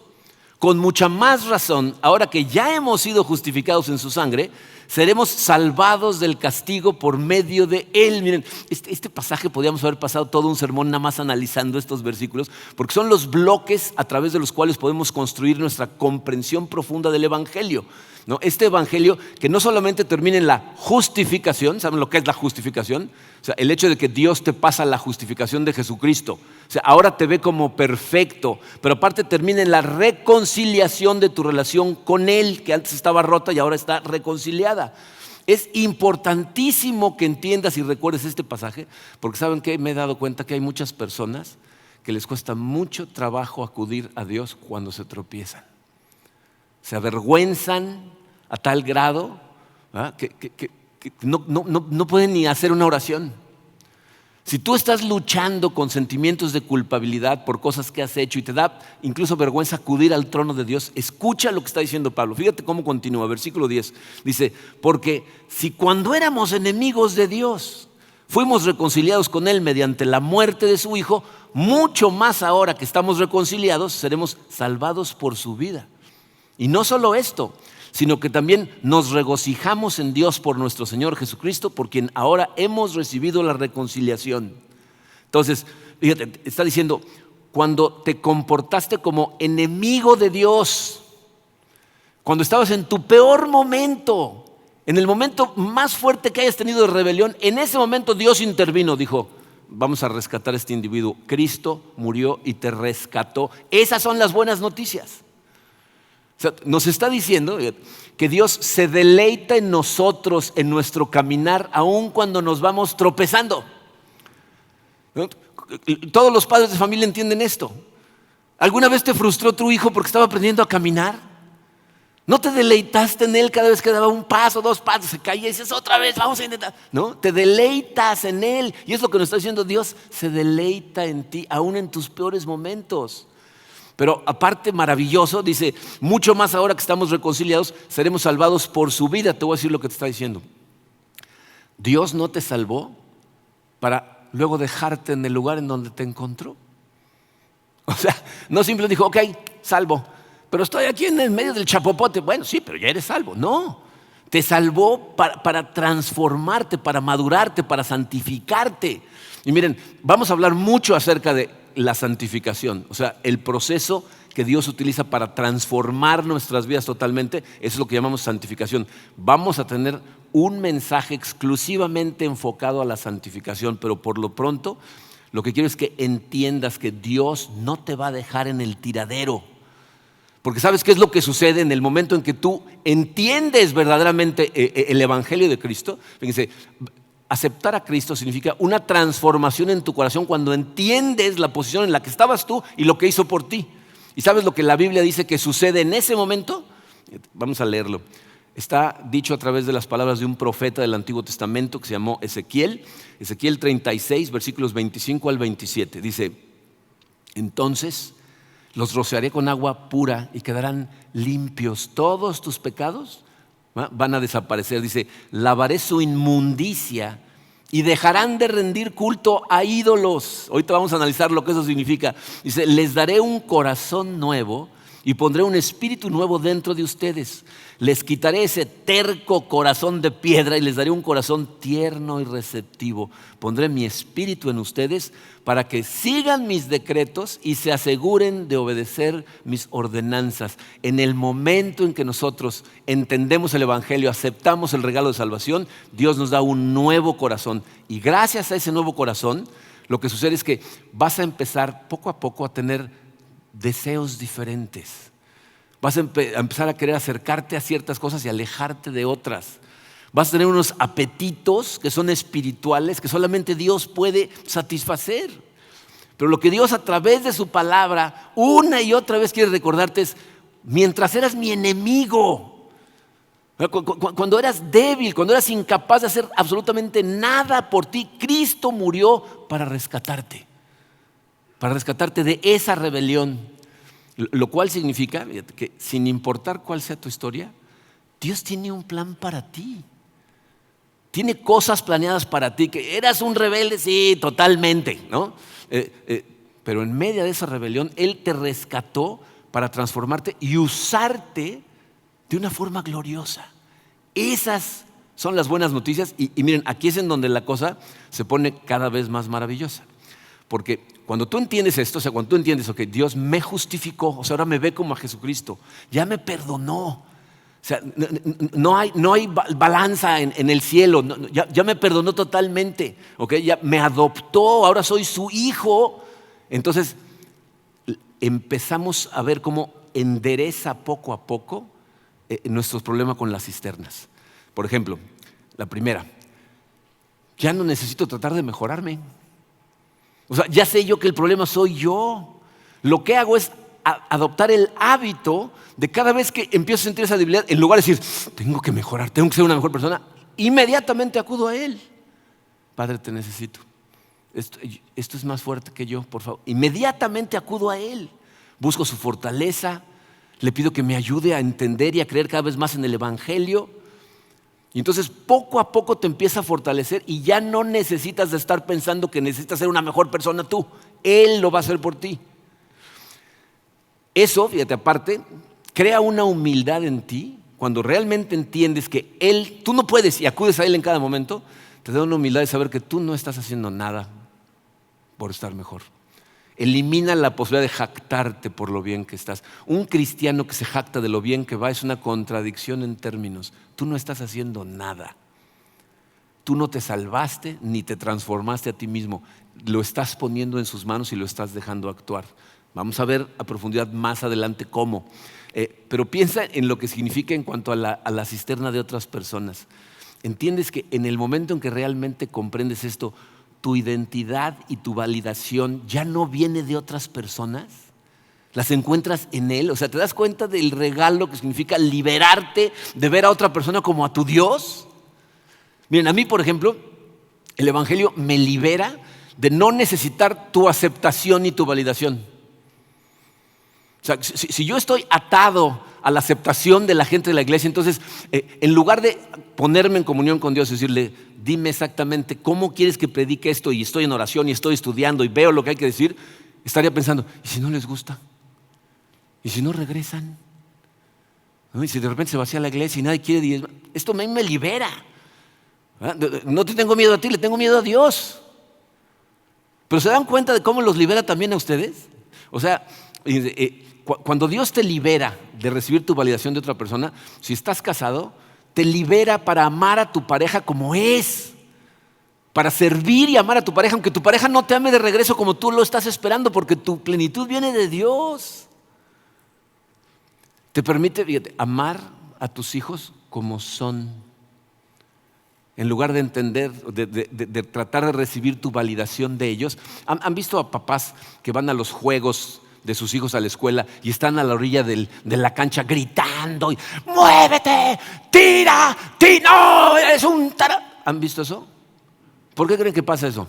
con mucha más razón, ahora que ya hemos sido justificados en su sangre, seremos salvados del castigo por medio de Él. Miren, este pasaje podríamos haber pasado todo un sermón nada más analizando estos versículos, porque son los bloques a través de los cuales podemos construir nuestra comprensión profunda del Evangelio, ¿no? Este Evangelio que no solamente termina en la justificación, ¿saben lo que es la justificación? O sea, el hecho de que Dios te pasa la justificación de Jesucristo. O sea, ahora te ve como perfecto, pero aparte termina en la reconciliación de tu relación con Él, que antes estaba rota y ahora está reconciliada. Es importantísimo que entiendas y recuerdes este pasaje, porque ¿saben qué? Me he dado cuenta que hay muchas personas que les cuesta mucho trabajo acudir a Dios cuando se tropiezan. Se avergüenzan a tal grado, ¿verdad?, que no pueden ni hacer una oración. Si tú estás luchando con sentimientos de culpabilidad por cosas que has hecho y te da incluso vergüenza acudir al trono de Dios, escucha lo que está diciendo Pablo. Fíjate cómo continúa, versículo 10. Dice, porque si cuando éramos enemigos de Dios fuimos reconciliados con Él mediante la muerte de su Hijo, mucho más ahora que estamos reconciliados seremos salvados por su vida. Y no solo esto, sino que también nos regocijamos en Dios por nuestro Señor Jesucristo, por quien ahora hemos recibido la reconciliación. Entonces, fíjate, está diciendo, cuando te comportaste como enemigo de Dios, cuando estabas en tu peor momento, en el momento más fuerte que hayas tenido de rebelión, en ese momento Dios intervino, dijo, vamos a rescatar a este individuo. Cristo murió y te rescató. Esas son las buenas noticias. O sea, nos está diciendo que Dios se deleita en nosotros, en nuestro caminar, aun cuando nos vamos tropezando. Todos los padres de familia entienden esto. ¿Alguna vez te frustró tu hijo porque estaba aprendiendo a caminar? ¿No te deleitaste en él cada vez que daba un paso, dos pasos, se caía y dices otra vez, vamos a intentar? ¿No? Te deleitas en él. Y es lo que nos está diciendo Dios, se deleita en ti, aun en tus peores momentos. Pero aparte maravilloso, dice, mucho más ahora que estamos reconciliados, seremos salvados por su vida. Te voy a decir lo que te está diciendo. Dios no te salvó para luego dejarte en el lugar en donde te encontró. O sea, no simplemente dijo, ok, salvo, pero estoy aquí en el medio del chapopote. Bueno, sí, pero ya eres salvo. No, te salvó para transformarte, para madurarte, para santificarte. Y miren, vamos a hablar mucho acerca de la santificación, o sea, el proceso que Dios utiliza para transformar nuestras vidas totalmente. Eso es lo que llamamos santificación. Vamos a tener un mensaje exclusivamente enfocado a la santificación, pero por lo pronto lo que quiero es que entiendas que Dios no te va a dejar en el tiradero. Porque ¿sabes qué es lo que sucede en el momento en que tú entiendes verdaderamente el Evangelio de Cristo? Fíjense, aceptar a Cristo significa una transformación en tu corazón cuando entiendes la posición en la que estabas tú y lo que hizo por ti. ¿Y sabes lo que la Biblia dice que sucede en ese momento? Vamos a leerlo. Está dicho a través de las palabras de un profeta del Antiguo Testamento que se llamó Ezequiel. Ezequiel 36, versículos 25 al 27. Dice, entonces los rociaré con agua pura y quedarán limpios. Todos tus pecados van a desaparecer. Dice, lavaré su inmundicia y dejarán de rendir culto a ídolos. Ahorita vamos a analizar lo que eso significa. Dice, les daré un corazón nuevo y pondré un espíritu nuevo dentro de ustedes. Les quitaré ese terco corazón de piedra y les daré un corazón tierno y receptivo. Pondré mi espíritu en ustedes para que sigan mis decretos y se aseguren de obedecer mis ordenanzas. En el momento en que nosotros entendemos el Evangelio, aceptamos el regalo de salvación, Dios nos da un nuevo corazón. Y gracias a ese nuevo corazón, lo que sucede es que vas a empezar poco a poco a tener deseos diferentes. Vas a empezar a querer acercarte a ciertas cosas y alejarte de otras. Vas a tener unos apetitos que son espirituales que solamente Dios puede satisfacer. Pero lo que Dios a través de su palabra una y otra vez quiere recordarte es, mientras eras mi enemigo, cuando eras débil, cuando eras incapaz de hacer absolutamente nada por ti, Cristo murió para rescatarte de esa rebelión. Lo cual significa que sin importar cuál sea tu historia, Dios tiene un plan para ti. Tiene cosas planeadas para ti. Que eras un rebelde, sí, totalmente, ¿no? Pero en medio de esa rebelión, Él te rescató para transformarte y usarte de una forma gloriosa. Esas son las buenas noticias y miren, aquí es en donde la cosa se pone cada vez más maravillosa. Porque cuando tú entiendes esto, o sea, cuando tú entiendes, ok, Dios me justificó, o sea, ahora me ve como a Jesucristo, ya me perdonó. O sea, no hay balanza en el cielo, ya me perdonó totalmente, okay, ya me adoptó, ahora soy su hijo. Entonces empezamos a ver cómo endereza poco a poco nuestros problemas con las cisternas. Por ejemplo, la primera, ya no necesito tratar de mejorarme. O sea, ya sé yo que el problema soy yo. Lo que hago es adoptar el hábito de cada vez que empiezo a sentir esa debilidad, en lugar de decir, tengo que mejorar, tengo que ser una mejor persona, inmediatamente acudo a Él. Padre, te necesito. Esto es más fuerte que yo, por favor. Inmediatamente acudo a Él. Busco su fortaleza, le pido que me ayude a entender y a creer cada vez más en el Evangelio. Y entonces poco a poco te empieza a fortalecer y ya no necesitas de estar pensando que necesitas ser una mejor persona tú. Él lo va a hacer por ti. Eso, fíjate, aparte, crea una humildad en ti cuando realmente entiendes que tú no puedes y acudes a Él en cada momento. Te da una humildad de saber que tú no estás haciendo nada por estar mejor. Elimina la posibilidad de jactarte por lo bien que estás. Un cristiano que se jacta de lo bien que va es una contradicción en términos. Tú no estás haciendo nada. Tú no te salvaste ni te transformaste a ti mismo. Lo estás poniendo en sus manos y lo estás dejando actuar. Vamos a ver a profundidad más adelante cómo. Pero piensa en lo que significa en cuanto a la cisterna de otras personas. ¿Entiendes que en el momento en que realmente comprendes esto, tu identidad y tu validación ya no viene de otras personas? Las encuentras en Él. O sea, ¿te das cuenta del regalo que significa liberarte de ver a otra persona como a tu Dios? Miren, a mí, por ejemplo, el Evangelio me libera de no necesitar tu aceptación y tu validación. O sea, si yo estoy atado a la aceptación de la gente de la iglesia, entonces, en lugar de ponerme en comunión con Dios y decirle, dime exactamente cómo quieres que predique esto, y estoy en oración y estoy estudiando y veo lo que hay que decir, estaría pensando, ¿y si no les gusta? ¿Y si no regresan? ¿No? Y si de repente se vacía la iglesia y nadie quiere diezmar, esto a mí me libera. No te tengo miedo a ti, le tengo miedo a Dios. Pero ¿se dan cuenta de cómo los libera también a ustedes? O sea, cuando Dios te libera de recibir tu validación de otra persona, si estás casado, te libera para amar a tu pareja como es, para servir y amar a tu pareja, aunque tu pareja no te ame de regreso como tú lo estás esperando, porque tu plenitud viene de Dios. Te permite, fíjate, amar a tus hijos como son, en lugar de entender, de tratar de recibir tu validación de ellos. ¿Han visto a papás que van a los juegos de sus hijos a la escuela y están a la orilla de la cancha gritando y, ¡muévete! ¡Tira! ¡No! ¡Eres un tara! ¿Han visto eso? ¿Por qué creen que pasa eso?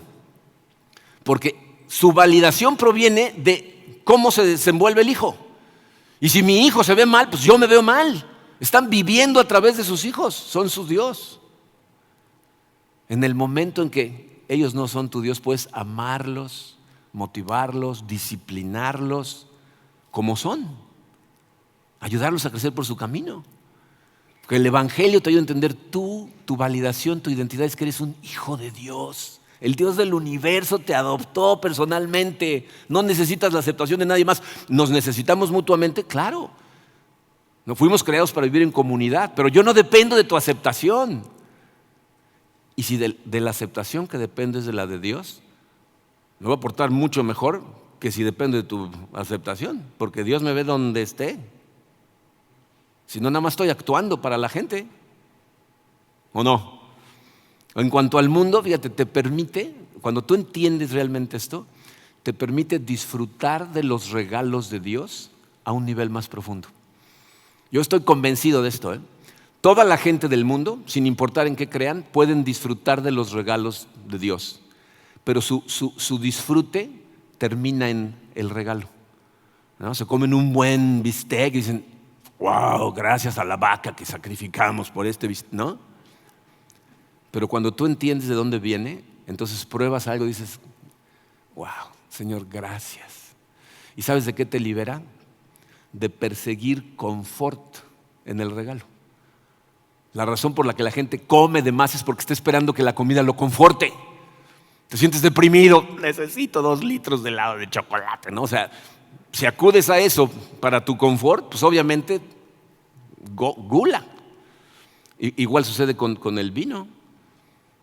Porque su validación proviene de cómo se desenvuelve el hijo. Y si mi hijo se ve mal, pues yo me veo mal. Están viviendo a través de sus hijos, son su Dios. En el momento en que ellos no son tu Dios, puedes amarlos, motivarlos, disciplinarlos como son, ayudarlos a crecer por su camino. Porque el Evangelio te ayuda a entender tu validación, tu identidad es que eres un hijo de Dios. El Dios del universo te adoptó personalmente. No necesitas la aceptación de nadie más. ¿Nos necesitamos mutuamente? Claro. No fuimos creados para vivir en comunidad, pero yo no dependo de tu aceptación. Y si de la aceptación que dependes de la de Dios, me voy a portar mucho mejor que si depende de tu aceptación, porque Dios me ve donde esté. Si no, nada más estoy actuando para la gente, ¿o no? En cuanto al mundo, fíjate, te permite, cuando tú entiendes realmente esto, te permite disfrutar de los regalos de Dios a un nivel más profundo. Yo estoy convencido de esto, Toda la gente del mundo, sin importar en qué crean, pueden disfrutar de los regalos de Dios. Pero su disfrute termina en el regalo, ¿no? Se comen un buen bistec y dicen, wow, gracias a la vaca que sacrificamos por este bistec, ¿no? Pero cuando tú entiendes de dónde viene, entonces pruebas algo y dices, wow, Señor, gracias. ¿Y sabes de qué te libera? de perseguir confort en el regalo. La razón por la que la gente come de más es porque está esperando que la comida lo conforte. Te sientes deprimido, necesito 2 litros de helado de chocolate, ¿no? O sea, si acudes a eso para tu confort, pues obviamente gula. Igual sucede con el vino,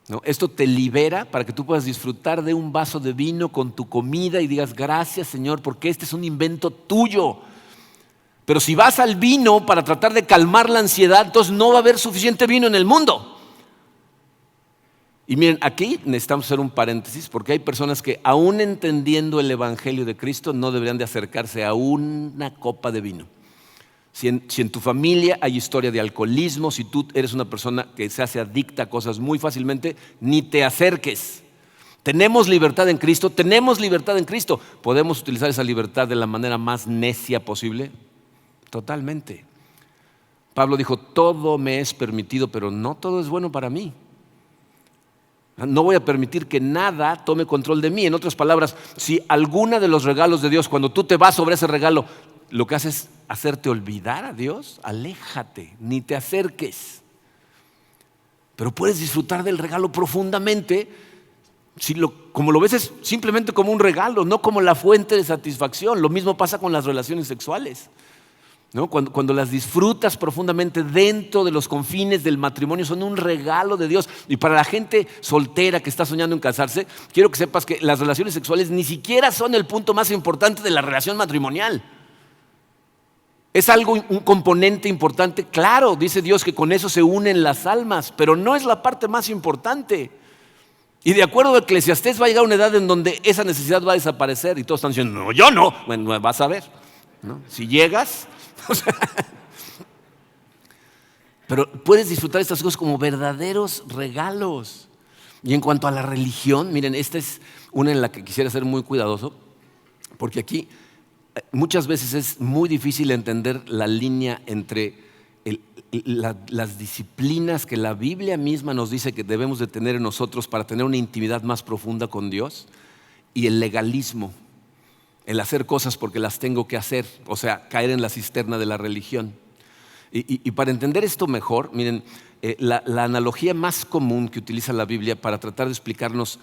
¿no? Esto te libera para que tú puedas disfrutar de un vaso de vino con tu comida y digas, gracias Señor, porque este es un invento tuyo. Pero si vas al vino para tratar de calmar la ansiedad, entonces no va a haber suficiente vino en el mundo. Y miren, aquí necesitamos hacer un paréntesis porque hay personas que aún entendiendo el Evangelio de Cristo no deberían de acercarse a una copa de vino. Si en tu familia hay historia de alcoholismo, si tú eres una persona que se hace adicta a cosas muy fácilmente, ni te acerques. Tenemos libertad en Cristo, tenemos libertad en Cristo. ¿Podemos utilizar esa libertad de la manera más necia posible? Totalmente. Pablo dijo, todo me es permitido, pero no todo es bueno para mí. No voy a permitir que nada tome control de mí. En otras palabras, si alguna de los regalos de Dios, cuando tú te vas sobre ese regalo, lo que hace es hacerte olvidar a Dios, aléjate, ni te acerques. Pero puedes disfrutar del regalo profundamente como lo ves es simplemente como un regalo, no como la fuente de satisfacción. Lo mismo pasa con las relaciones sexuales, ¿no? Cuando las disfrutas profundamente dentro de los confines del matrimonio, son un regalo de Dios. Y para la gente soltera que está soñando en casarse, quiero que sepas que las relaciones sexuales ni siquiera son el punto más importante de la relación matrimonial. Es un componente importante, claro, dice Dios que con eso se unen las almas, pero no es la parte más importante. Y de acuerdo a Eclesiastés va a llegar una edad en donde esa necesidad va a desaparecer y todos están diciendo, no, yo no. Bueno, vas a ver, ¿no? Si llegas... Pero puedes disfrutar estas cosas como verdaderos regalos. Y en cuanto a la religión, miren, esta es una en la que quisiera ser muy cuidadoso, porque aquí muchas veces es muy difícil entender la línea entre las disciplinas que la Biblia misma nos dice que debemos de tener en nosotros para tener una intimidad más profunda con Dios y el legalismo. El hacer cosas porque las tengo que hacer, o sea, caer en la cisterna de la religión. Y para entender esto mejor, miren, la analogía más común que utiliza la Biblia para tratar de explicarnos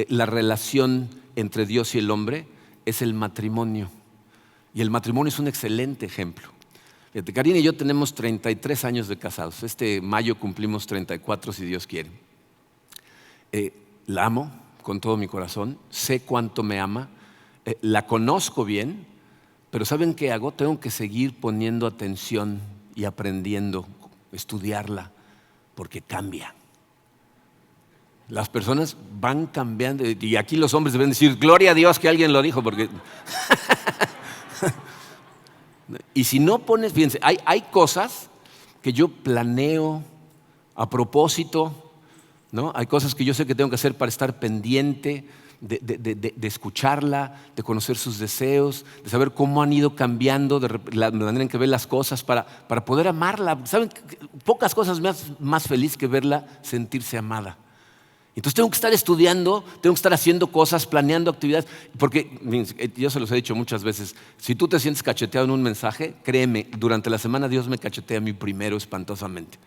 la relación entre Dios y el hombre es el matrimonio. Y el matrimonio es un excelente ejemplo. Fíjate, Karina y yo tenemos 33 años de casados. Este mayo cumplimos 34 si Dios quiere. La amo con todo mi corazón, sé cuánto me ama. La conozco bien, pero ¿saben qué hago? Tengo que seguir poniendo atención y aprendiendo, estudiarla, porque cambia. Las personas van cambiando, y aquí los hombres deben decir, gloria a Dios que alguien lo dijo, porque... Y si no pones, fíjense, hay cosas que yo planeo a propósito, ¿no? Hay cosas que yo sé que tengo que hacer para estar pendiente de escucharla, de conocer sus deseos, de saber cómo han ido cambiando de la manera en que ve las cosas para poder amarla. ¿Saben? Pocas cosas me hacen más feliz que verla sentirse amada. Entonces tengo que estar estudiando, tengo que estar haciendo cosas, planeando actividades, porque yo se los he dicho muchas veces, si tú te sientes cacheteado en un mensaje, créeme, durante la semana Dios me cachetea a mí primero espantosamente.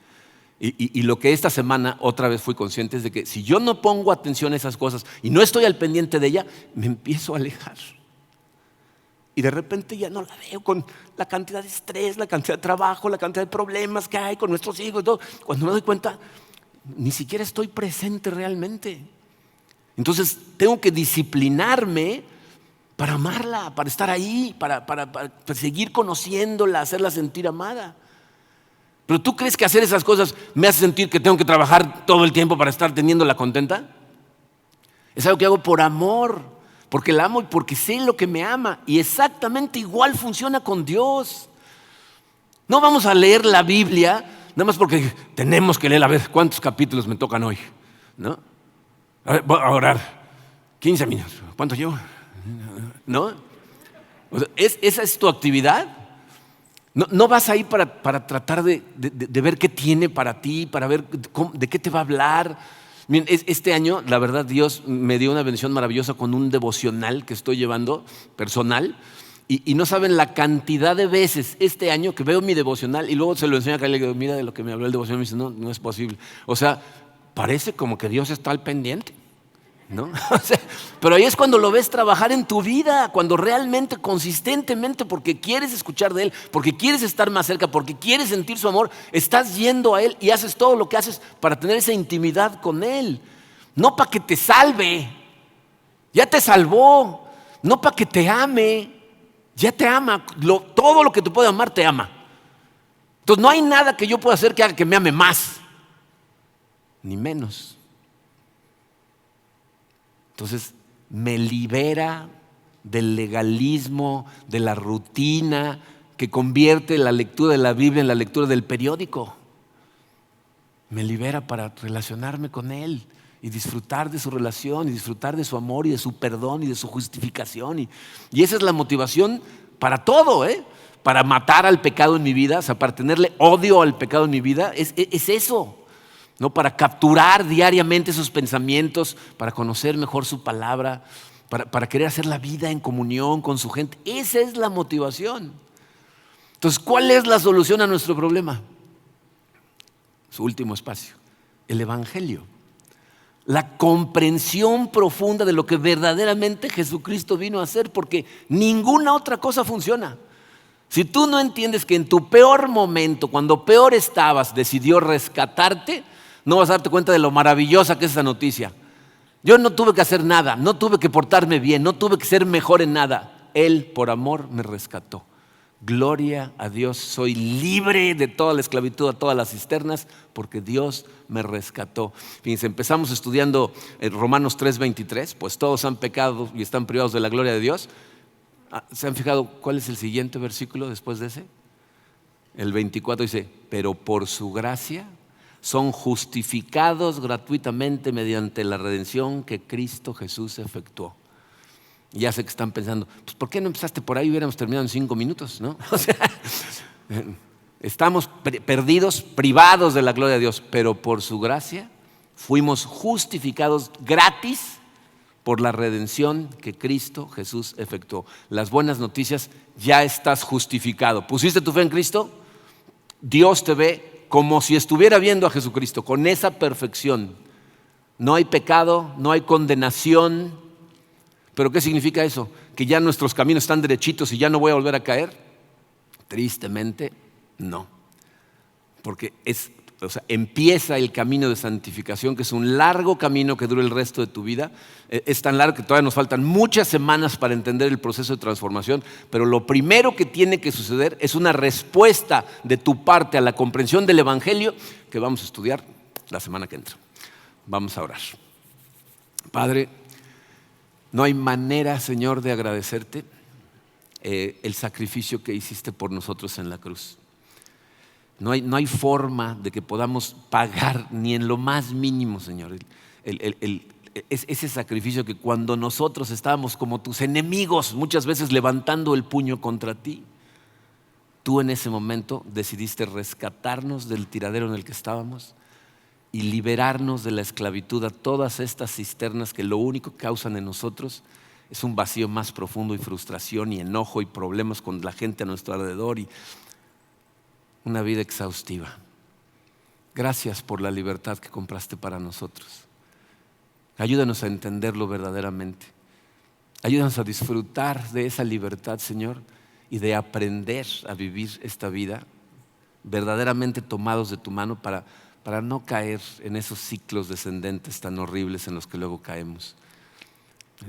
Y lo que esta semana otra vez fui consciente es de que si yo no pongo atención a esas cosas y no estoy al pendiente de ella, me empiezo a alejar. Y de repente ya no la veo con la cantidad de estrés, la cantidad de trabajo, la cantidad de problemas que hay con nuestros hijos y todo. Cuando me doy cuenta, ni siquiera estoy presente realmente. Entonces tengo que disciplinarme para amarla, para estar ahí, para seguir conociéndola, hacerla sentir amada. Pero ¿tú crees que hacer esas cosas me hace sentir que tengo que trabajar todo el tiempo para estar teniéndola contenta? Es algo que hago por amor, porque la amo y porque sé lo que me ama. Y exactamente igual funciona con Dios. No vamos a leer la Biblia nada más porque tenemos que leer, a ver cuántos capítulos me tocan hoy, ¿no? A ver, voy a orar 15 minutos. ¿Cuánto llevo? ¿No? O sea, esa es tu actividad. No vas ahí para tratar de ver qué tiene para ti, para ver de qué te va a hablar. Miren, este año, la verdad, Dios me dio una bendición maravillosa con un devocional que estoy llevando personal. Y no saben la cantidad de veces este año que veo mi devocional y luego se lo enseño a Kyle y le digo, mira de lo que me habló el devocional. Me dice, no es posible. O sea, parece como que Dios está al pendiente, ¿no? O sea, pero ahí es cuando lo ves trabajar en tu vida, cuando realmente, consistentemente, porque quieres escuchar de Él, porque quieres estar más cerca, porque quieres sentir su amor, estás yendo a Él y haces todo lo que haces para tener esa intimidad con Él. No para que te salve, ya te salvó. No para que te ame, ya te ama. Todo lo que te puede amar te ama. Entonces no hay nada que yo pueda hacer que haga que me ame más, ni menos. Entonces me libera del legalismo, de la rutina que convierte la lectura de la Biblia en la lectura del periódico. Me libera para relacionarme con Él y disfrutar de su relación y disfrutar de su amor y de su perdón y de su justificación. Y esa es la motivación para todo, para matar al pecado en mi vida, o sea, para tenerle odio al pecado en mi vida, es eso. ¿No? Para capturar diariamente esos pensamientos, para conocer mejor su palabra, para querer hacer la vida en comunión con su gente. Esa es la motivación. Entonces, ¿cuál es la solución a nuestro problema? Su último espacio, el Evangelio. La comprensión profunda de lo que verdaderamente Jesucristo vino a hacer, porque ninguna otra cosa funciona. Si tú no entiendes que en tu peor momento, cuando peor estabas, decidió rescatarte, no vas a darte cuenta de lo maravillosa que es esa noticia. Yo no tuve que hacer nada, no tuve que portarme bien, no tuve que ser mejor en nada. Él, por amor, me rescató. Gloria a Dios, soy libre de toda la esclavitud, a todas las cisternas, porque Dios me rescató. Fíjense, empezamos estudiando Romanos 3:23, pues todos han pecado y están privados de la gloria de Dios. ¿Se han fijado cuál es el siguiente versículo después de ese? El 24 dice, pero por su gracia son justificados gratuitamente mediante la redención que Cristo Jesús efectuó. Ya sé que están pensando, pues ¿por qué no empezaste por ahí? Hubiéramos terminado en 5 minutos, ¿no? O sea, estamos perdidos, privados de la gloria de Dios, pero por su gracia fuimos justificados gratis por la redención que Cristo Jesús efectuó. Las buenas noticias, ya estás justificado. ¿Pusiste tu fe en Cristo? Dios te ve como si estuviera viendo a Jesucristo, con esa perfección. No hay pecado, no hay condenación. ¿Pero qué significa eso? ¿Que ya nuestros caminos están derechitos y ya no voy a volver a caer? Tristemente, no. Porque empieza el camino de santificación, que es un largo camino que dura el resto de tu vida. Es tan largo que todavía nos faltan muchas semanas para entender el proceso de transformación, pero lo primero que tiene que suceder es una respuesta de tu parte a la comprensión del Evangelio que vamos a estudiar la semana que entra. Vamos a orar. Padre, no hay manera, Señor, de agradecerte el sacrificio que hiciste por nosotros en la cruz. No hay forma de que podamos pagar ni en lo más mínimo, Señor, ese sacrificio que cuando nosotros estábamos como tus enemigos, muchas veces levantando el puño contra ti, tú en ese momento decidiste rescatarnos del tiradero en el que estábamos y liberarnos de la esclavitud a todas estas cisternas que lo único que causan en nosotros es un vacío más profundo y frustración y enojo y problemas con la gente a nuestro alrededor y una vida exhaustiva. Gracias por la libertad que compraste para nosotros. Ayúdanos a entenderlo verdaderamente. Ayúdanos a disfrutar de esa libertad, Señor, y de aprender a vivir esta vida verdaderamente tomados de tu mano para no caer en esos ciclos descendentes tan horribles en los que luego caemos.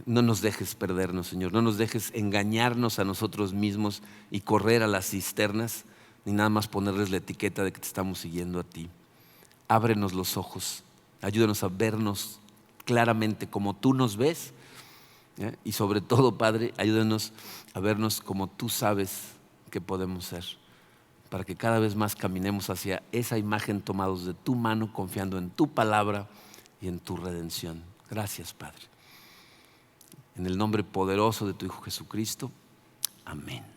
No nos dejes perdernos, Señor. No nos dejes engañarnos a nosotros mismos y correr a las cisternas, ni nada más ponerles la etiqueta de que te estamos siguiendo a ti. Ábrenos los ojos. Ayúdanos a vernos claramente como tú nos ves. Y sobre todo, Padre, ayúdanos a vernos como tú sabes que podemos ser, para que cada vez más caminemos hacia esa imagen tomados de tu mano, confiando en tu palabra y en tu redención. Gracias, Padre. En el nombre poderoso de tu Hijo Jesucristo. Amén.